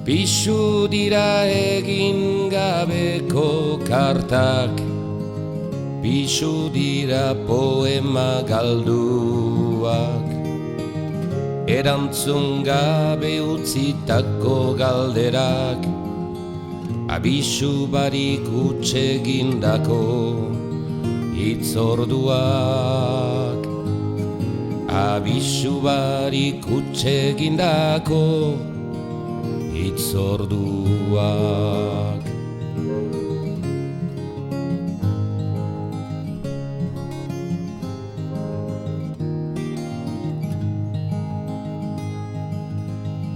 Pixu dira egin gabeko kartak, pixu dira poema galduak, erantzun gabe utzitako galderak, abisu barik utsegindako hitzorduak, abisu barik utsegindako hitzorduak.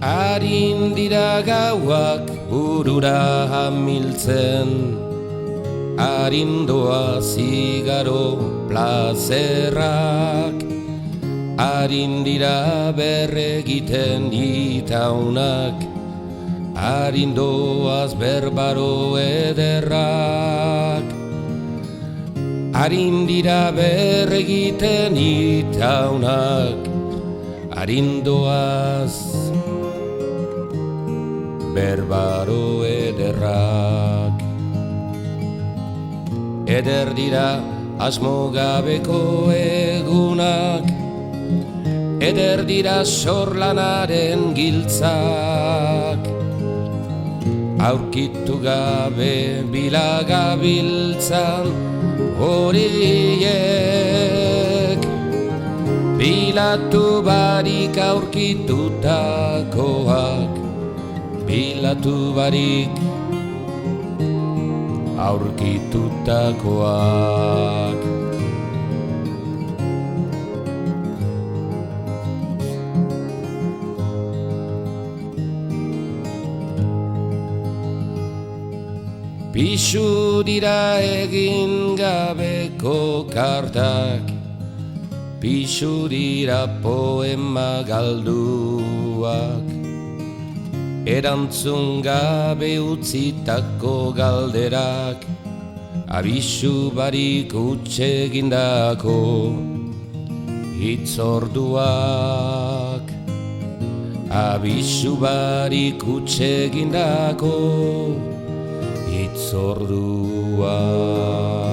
Arin dira gauak burura hamiltzen, arindoa zigaro plazerrak, arin dira berregiten itaunak, arindoaz berbaro ederrak, arin dira berregiten itaunak, arindoaz berbaro ederrak. Eder dira asmo gabeko egunak, eder dira sorlanaren giltzak, aurkitu gabe bilagabiltzan horiek, bilatu barik aurkitutakoak, bilatu barik aurkitutakoak. Pixu dira egin gabeko kartak, pixu dira poema galduak, erantzun gabe utzitako galderak, abisu barik utsegindako hitzorduak, abisu barik utsegindako hitzorduak.